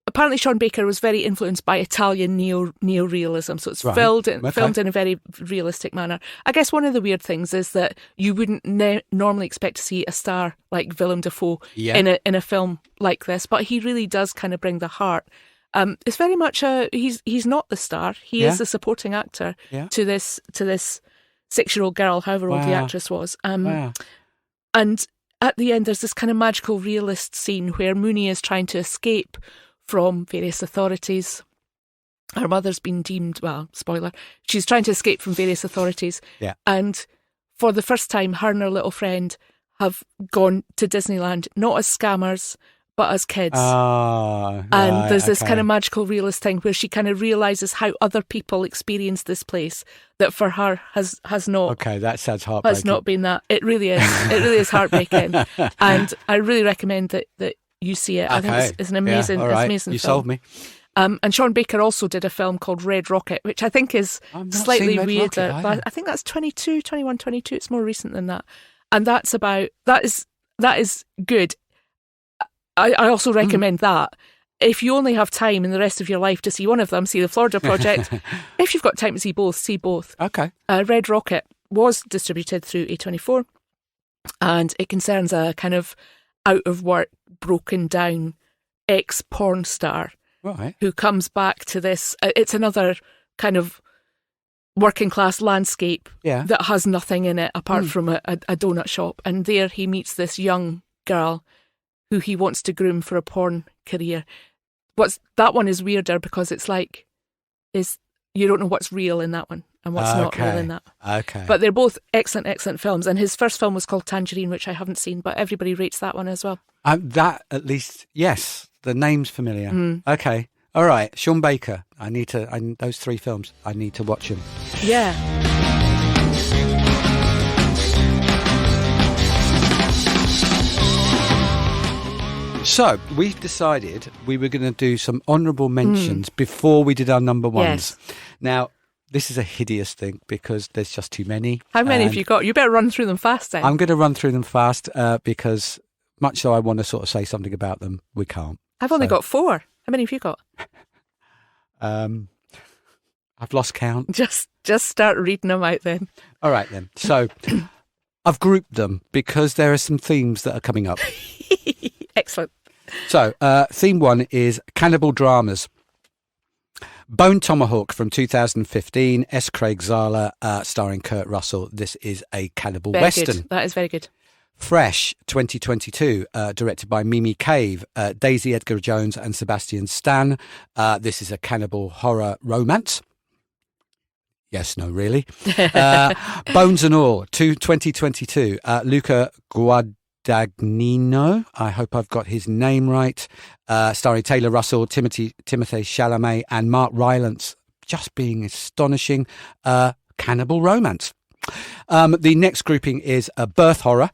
Apparently, Sean Baker was very influenced by Italian neo-realism, so it's filmed in a very realistic manner. I guess one of the weird things is that you wouldn't normally expect to see a star like Willem Dafoe in a film like this, but he really does kind of bring the heart. It's very much he's not the star; he is the supporting actor to this 6-year-old girl, however old the actress was. And at the end, there's this kind of magical realist scene where Mooney is trying to escape from various authorities. Her mother's been deemed, spoiler, she's trying to escape from various authorities. Yeah. And for the first time, her and her little friend have gone to Disneyland, not as scammers, but as kids. And there's this kind of magical realist thing where she kind of realises how other people experience this place that for her has not. Okay, that sounds heartbreaking. Has not been that. It really is. It really is heartbreaking. And I really recommend that you see it. I think it's an amazing, amazing film. You sold me. And Sean Baker also did a film called Red Rocket, which I think is slightly weirder. But I think that's 21, 22. It's more recent than that. And that is good. I also recommend that. If you only have time in the rest of your life to see one of them, see The Florida Project. If you've got time to see both, see both. Okay. Red Rocket was distributed through A24, and it concerns a kind of out of work, broken down ex-porn star who comes back to this. It's another kind of working class landscape Yeah. that has nothing in it apart from a donut shop. And there he meets this young girl who he wants to groom for a porn career. That one is weirder because it's like, you don't know what's real in that one and what's not real in that. Okay. But they're both excellent films. And his first film was called Tangerine, which I haven't seen, but everybody rates that one as well. That at least, yes, the name's familiar. Okay. All right. Sean Baker. Those 3 films, I need to watch them. Yeah. So we've decided we were going to do some honourable mentions before we did our number ones. Yes. Now, this is a hideous thing because there's just too many. How many have you got? You better run through them fast then. I'm going to run through them fast because much though I want to sort of say something about them, we can't. I've only got 4. How many have you got? I've lost count. Just start reading them out then. All right then. So I've grouped them because there are some themes that are coming up. Excellent. So theme 1 is cannibal dramas. Bone Tomahawk from 2015, S. Craig Zahler, starring Kurt Russell. This is a cannibal Very western. good. That is very good. Fresh 2022, directed by Mimi Cave, Daisy Edgar Jones and Sebastian Stan. This is a cannibal horror romance. Yes, no, really. Bones and All, 2022, Luca Guadagnino. I hope I've got his name right. Starring Taylor Russell, Timothée Chalamet, and Mark Rylance. Just being astonishing. Cannibal romance. The next grouping is a birth horror.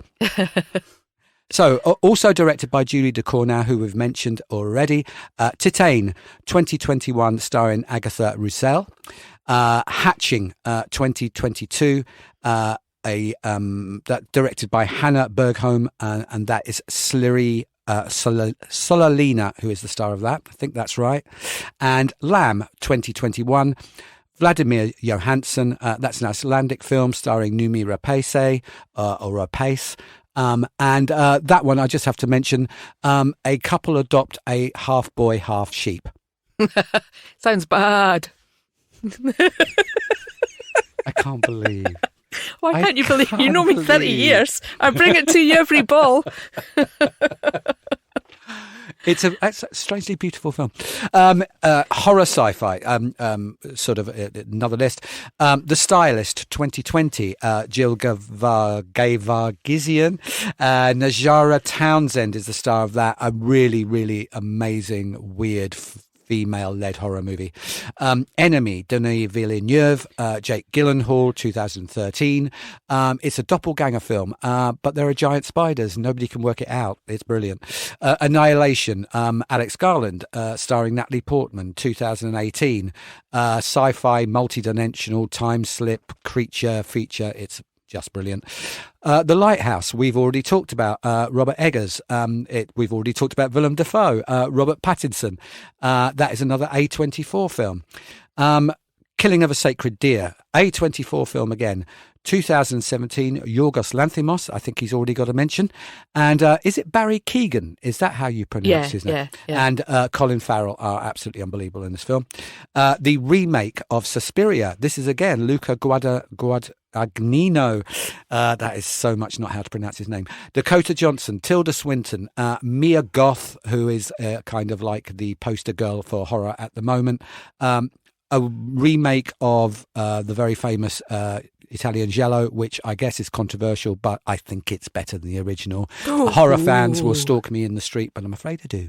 So, also directed by Julie Ducournau, who we've mentioned already. Titane, 2021, starring Agatha Roussel. Hatching, 2022, that directed by Hannah Bergholm, and that is Sliri Solalina, who is the star of that. I think that's right. And Lamb, 2021. Vladimir Johansson, that's an Icelandic film starring Numi Rapace, or Rapace. And that one, I just have to mention, a couple adopt a half boy, half sheep. Sounds bad. I can't believe. Why can't you believe? You know me 30 years. I bring it to you every ball. It's a strangely beautiful film. Horror sci-fi, sort of another list. The Stylist, 2020, Jill Gavagizian. Najara Townsend is the star of that. A really, really amazing, weird female-led horror movie. Enemy, Denis Villeneuve, Jake Gyllenhaal, 2013. It's a doppelganger film, but there are giant spiders. Nobody can work it out. It's brilliant. Annihilation, Alex Garland, starring Natalie Portman, 2018. Sci-fi, multi-dimensional, time slip, creature feature. It's just brilliant. The Lighthouse, we've already talked about. Robert Eggers. We've already talked about Willem Dafoe. Robert Pattinson. That is another A24 film. Killing of a Sacred Deer. A24 film again. 2017, Yorgos Lanthimos. I think he's already got a mention. And is it Barry Keoghan? Is that how you pronounce his name? Yeah. And Colin Farrell are absolutely unbelievable in this film. The remake of Suspiria. This is again Luca Guadagnino. That is so much not how to pronounce his name. Dakota Johnson, Tilda Swinton, Mia Goth, who is kind of like the poster girl for horror at the moment. A remake of the very famous Italian Giallo, which I guess is controversial, but I think it's better than the original. Horror fans will stalk me in the street, but I'm afraid I do.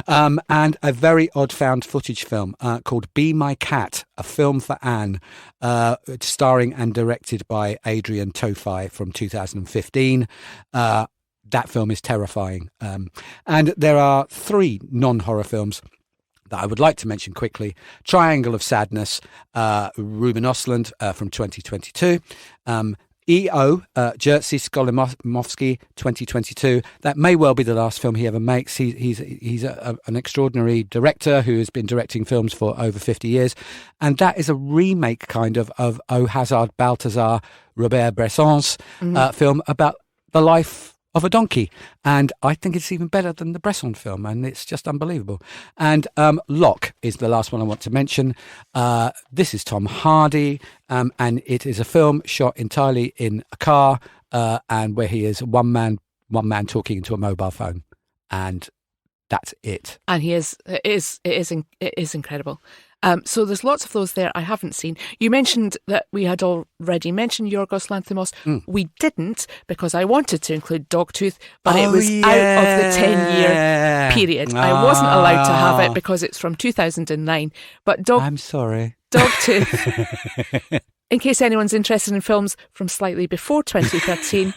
And a very odd found footage film called Be My Cat, a film for Anne, starring and directed by Adrian Tofai from 2015. That film is terrifying. And there are 3 non-horror films that I would like to mention quickly. Triangle of Sadness, Ruben Ostlund from 2022. E.O., Jerzy Skolimowski, 2022. That may well be the last film he ever makes. He's an extraordinary director who has been directing films for over 50 years. And that is a remake kind of O Hazard Balthazar, Robert Bresson's film about the life of a donkey. And I think it's even better than the Bresson film, and it's just unbelievable. And Locke is the last one I want to mention. This is Tom Hardy, and it is a film shot entirely in a car, and where he is one man talking into a mobile phone, and that's it. And it is incredible. So there's lots of those there I haven't seen. You mentioned that we had already mentioned Yorgos Lanthimos. We didn't, because I wanted to include Dogtooth, but it was out of the 10-year period. I wasn't allowed to have it because it's from 2009. But I'm sorry. Dogtooth, in case anyone's interested in films from slightly before 2013,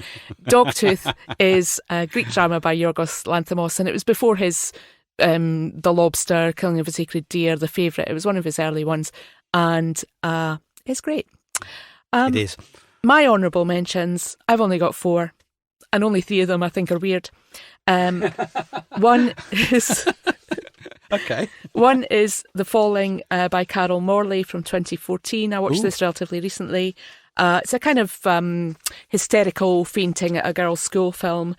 Dogtooth is a Greek drama by Yorgos Lanthimos, and it was before his The Lobster, Killing of a Sacred Deer, The Favourite. It was one of his early ones, and it's great. It is. My honourable mentions, I've only got 4, and only 3 of them I think are weird. One is... Okay. One is The Falling by Carol Morley from 2014. I watched this relatively recently. It's a kind of hysterical fainting at a girls' school film.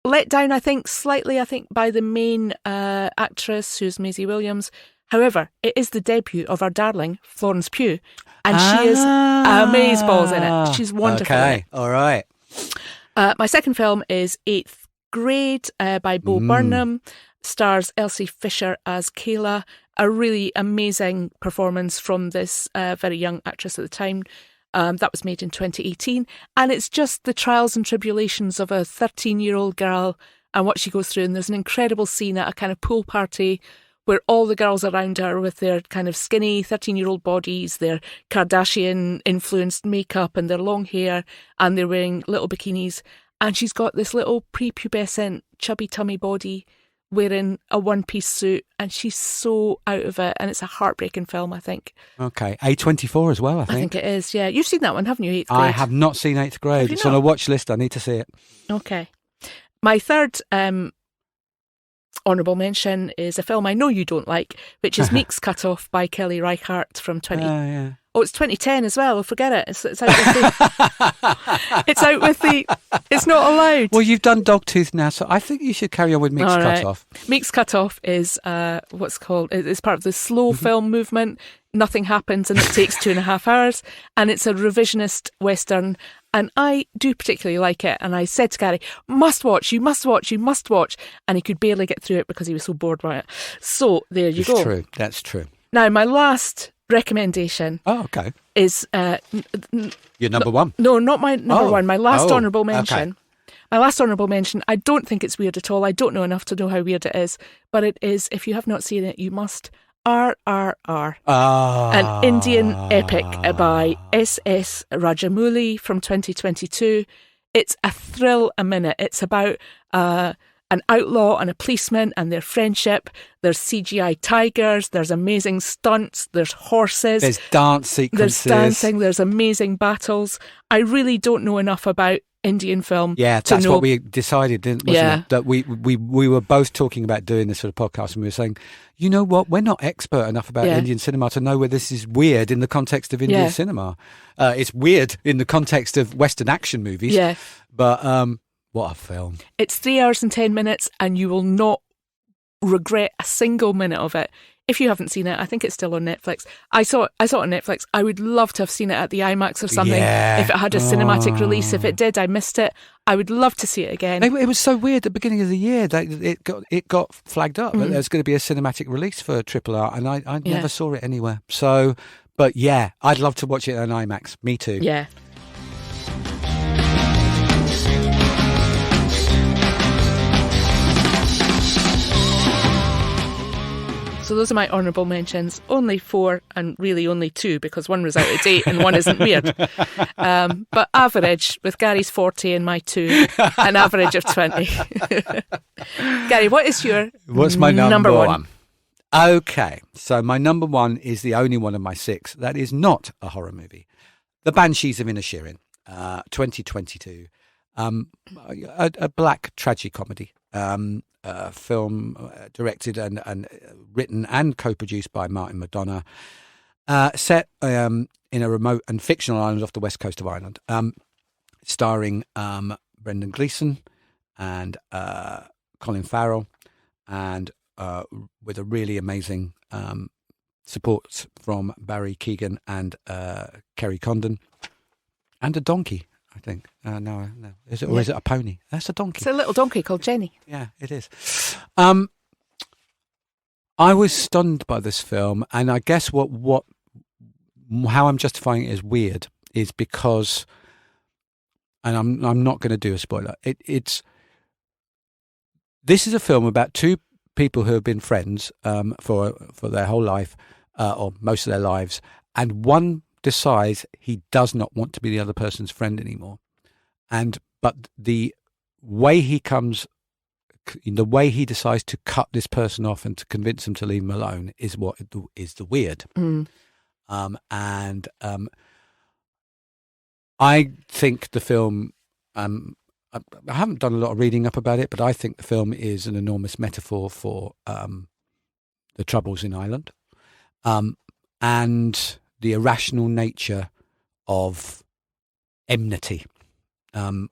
Let down, I think, slightly, by the main actress, who's Maisie Williams. However, it is the debut of our darling, Florence Pugh, and she is amazeballs in it. She's wonderful in it. All right. My second film is Eighth Grade by Bo Burnham. Stars Elsie Fisher as Kayla, a really amazing performance from this very young actress at the time. That was made in 2018, and it's just the trials and tribulations of a 13-year-old girl and what she goes through. And there's an incredible scene at a kind of pool party where all the girls around her with their kind of skinny 13-year-old bodies, their Kardashian-influenced makeup and their long hair, and they're wearing little bikinis, and she's got this little prepubescent chubby tummy body wearing a one-piece suit, and she's so out of it, and it's a heartbreaking film, I think. Okay. A24 as well, I think. I think it is, yeah. You've seen that one, haven't you, 8th Grade? I have not seen 8th Grade. It's on a watch list. I need to see it. Okay. My third honourable mention is a film I know you don't like, which is Meek's Cut Off by Kelly Reichardt from 20... yeah. Oh, it's 2010 as well. Forget it. It's out with the... It's out with the... It's not allowed. Well, you've done Dogtooth now, so I think you should carry on with Meek's Cut Off. Meek's Cut Off is what's called... It's part of the slow film movement. Nothing happens and it takes 2.5 hours. And it's a revisionist Western. And I do particularly like it. And I said to Gary, must watch, you must watch, you must watch. And he could barely get through it because he was so bored by it. So there you go. That's true. That's true. Now, my last recommendation is... your number one? No, not my number one. My last honourable mention. Okay. My last honourable mention, I don't think it's weird at all. I don't know enough to know how weird it is. But it is, if you have not seen it, you must... RRR. An Indian epic by S.S. Rajamouli from 2022. It's a thrill a minute. It's about an outlaw and a policeman and their friendship. There's CGI tigers, there's amazing stunts, there's horses. There's dance sequences. There's dancing, there's amazing battles. I really don't know enough about Indian film. Yeah, that's what we decided, wasn't it? That we were both talking about doing this sort of podcast, and we were saying, you know what, we're not expert enough about Indian cinema to know where this is weird in the context of Indian cinema. It's weird in the context of Western action movies. Yeah. But what a film. It's 3 hours and 10 minutes and you will not regret a single minute of it. If you haven't seen it, I think it's still on Netflix. I saw it on Netflix. I would love to have seen it at the IMAX or something. Yeah. If it had a cinematic release. If it did, I missed it. I would love to see it again. It was so weird at the beginning of the year that it got flagged up that there's going to be a cinematic release for Triple R, and I never saw it anywhere. So, but yeah, I'd love to watch it on IMAX. Me too. Yeah. So those are my honourable mentions. Only 4 and really only 2 because one was out of date and one isn't weird. But average, with Gary's 40 and my 2, an average of 20. Gary, what's my number one? Okay, so my number one is the only one of my 6 that is not a horror movie. The Banshees of Inisherin, 2022. A black tragicomedy. Film directed and written and co-produced by Martin McDonagh, set in a remote and fictional island off the west coast of Ireland, starring Brendan Gleeson, and Colin Farrell, and with a really amazing support from Barry Keoghan and Kerry Condon, and a donkey, I think. No. Is it, or is it a pony? That's a donkey. It's a little donkey called Jenny. Yeah, it is. I was stunned by this film, and I guess how I'm justifying it as weird is because, and I'm not going to do a spoiler. This is a film about two people who have been friends for their whole life, or most of their lives, and one decides he does not want to be the other person's friend anymore, but the way he decides to cut this person off and to convince them to leave him alone is what is the weird. I think the film, I haven't done a lot of reading up about it, but I think the film is an enormous metaphor for the Troubles in Ireland, and the irrational nature of enmity, and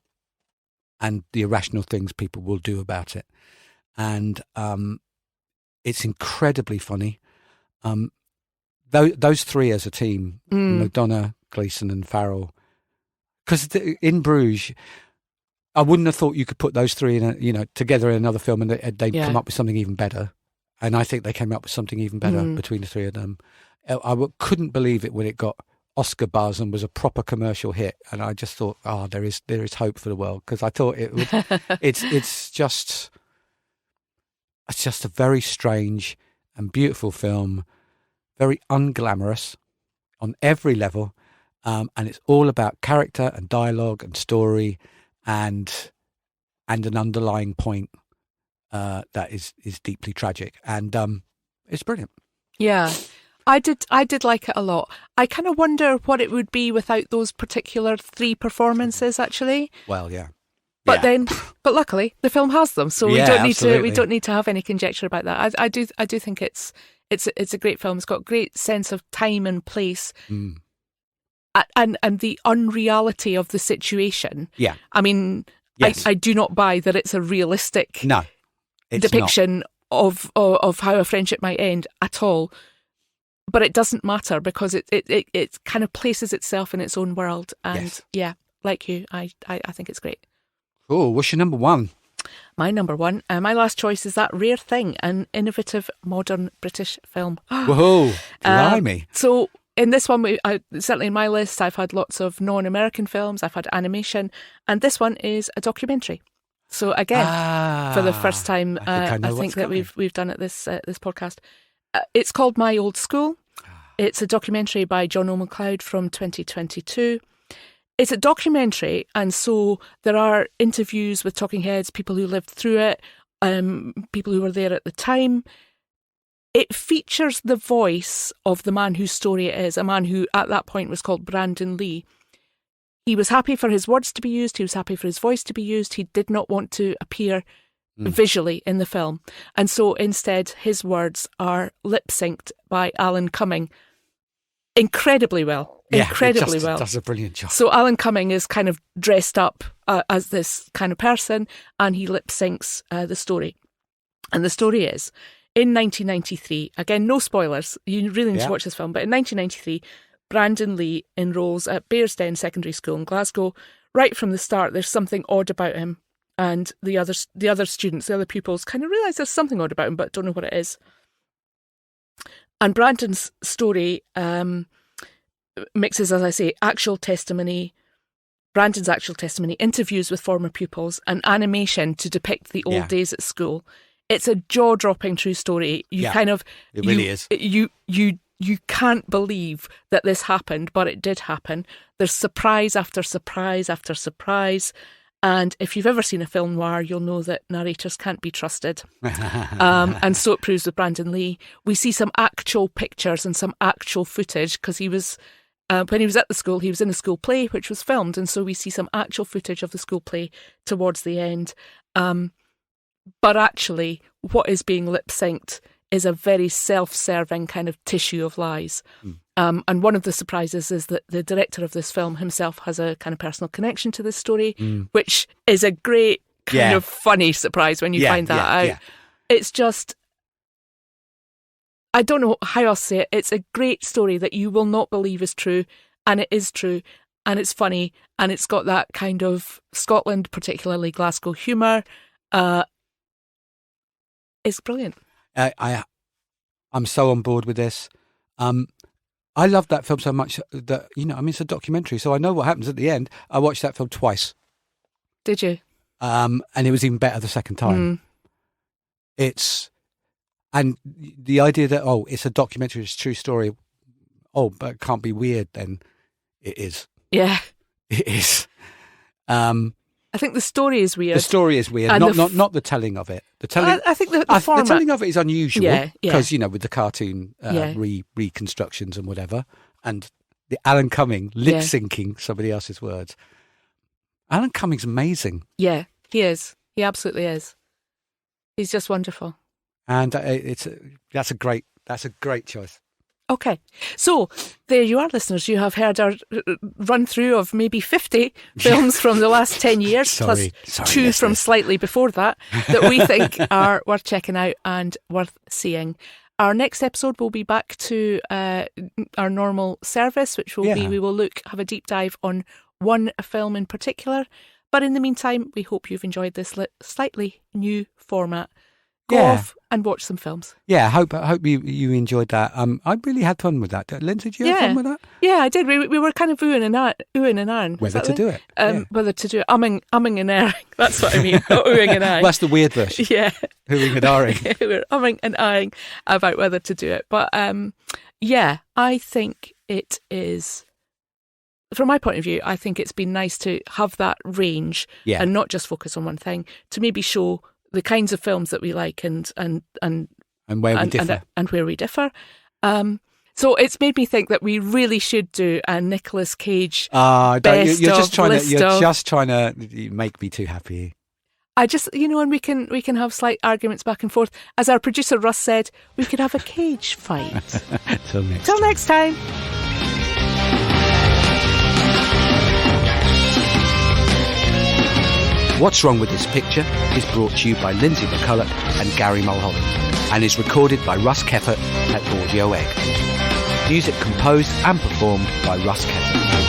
the irrational things people will do about it. And it's incredibly funny. Those three as a team, McDonagh, Gleeson and Farrell, because in Bruges, I wouldn't have thought you could put those three together in another film and they'd come up with something even better. And I think they came up with something even better between the three of them. I couldn't believe it when it got Oscar buzz and was a proper commercial hit. And I just thought, there is hope for the world, because I thought it would. it's just a very strange and beautiful film, very unglamorous on every level, and it's all about character and dialogue and story and an underlying point that is deeply tragic, and it's brilliant. Yeah, I did like it a lot. I kind of wonder what it would be without those particular three performances, actually. Well, yeah. But but luckily the film has them, so we don't need to have any conjecture about that. I do think it's a great film. It's got a great sense of time and place, and the unreality of the situation. Yeah, I mean, yes. I do not buy that it's a realistic depiction of how a friendship might end at all. But it doesn't matter, because it kind of places itself in its own world, and like you, I think it's great. Oh, what's your number one? My number one, my last choice is That Rare Thing, an innovative modern British film. Whoa, blimey. So in this one, certainly in my list, I've had lots of non-American films, I've had animation, and this one is a documentary. So again, for the first time, I think that we've done it this podcast. It's called My Old School. It's a documentary by John O'Macleod from 2022. It's a documentary, and so there are interviews with talking heads, people who lived through it, people who were there at the time. It features the voice of the man whose story it is, a man who at that point was called Brandon Lee. He was happy for his words to be used, he was happy for his voice to be used, he did not want to appear visually in the film. And so instead his words are lip-synced by Alan Cumming incredibly well. Incredibly well. Does a brilliant job. So Alan Cumming is kind of dressed up as this kind of person, and he lip syncs the story. And the story is, in 1993, again, no spoilers, you really need to watch this film, but in 1993, Brandon Lee enrolls at Bearsden Secondary School in Glasgow. Right from the start, there's something odd about him, and the other students, the other pupils, kind of realise there's something odd about him, but don't know what it is. And Brandon's story mixes, as I say, Brandon's actual testimony, interviews with former pupils, and animation to depict the old days at school. It's a jaw-dropping true story. It really is. You can't believe that this happened, but it did happen. There's surprise after surprise after surprise. And if you've ever seen a film noir, you'll know that narrators can't be trusted. And so it proves with Brandon Lee. We see some actual pictures and some actual footage, because he was, when he was at the school, he was in a school play, which was filmed. And so we see some actual footage of the school play towards the end. But actually, what is being lip-synced is a very self-serving kind of tissue of lies. And one of the surprises is that the director of this film himself has a kind of personal connection to this story, which is a great kind of funny surprise when you find that out. Yeah. It's just, I don't know how else to say it. It's a great story that you will not believe is true, and it is true, and it's funny, and it's got that kind of Scotland, particularly Glasgow humour. It's brilliant. I'm so on board with this. I love that film so much that, it's a documentary, so I know what happens at the end. I watched that film twice. Did you? And it was even better the second time. And the idea that, it's a documentary, it's a true story. Oh, but it can't be weird then. It is. Yeah. It is. I think the story is weird. The story is weird, not the telling of it. The telling. I think the format. The telling of it is unusual because yeah. With the cartoon reconstructions and whatever, and the Alan Cumming lip syncing somebody else's words. Alan Cumming's amazing. Yeah, he is. He absolutely is. He's just wonderful. And that's a great choice. Okay, so there you are, listeners. You have heard our run through of maybe 50 films from the last 10 years, plus two listeners. from slightly before that we think are worth checking out and worth seeing. Our next episode will be back to our normal service, which will be, we will have a deep dive on one film in particular. But in the meantime, we hope you've enjoyed this slightly new format. Go off and watch some films. Yeah, I hope you enjoyed that. I really had fun with that. Lindsay, did you have fun with that? Yeah, I did. We were kind of oohing and ahhing. Whether to do it. Whether to do it. Umming and ahhing. That's what I mean. Not oohing and ahhing. That's the weird version. Yeah. Oohing and ahhing. We're umming and ahhing about whether to do it. But I think it is, from my point of view, I think it's been nice to have that range and not just focus on one thing, to maybe show the kinds of films that we like and where we differ. And where we differ. So it's made me think that we really should do a Nicolas Cage best you're of just trying list to, of. just trying to make me too happy. I just, and we can have slight arguments back and forth. As our producer Russ said, we could have a cage fight. Till next time. What's Wrong with This Picture is brought to you by Lindsay McCulloch and Gary Mulholland and is recorded by Russ Keffert at Audio Egg. Music composed and performed by Russ Keffert.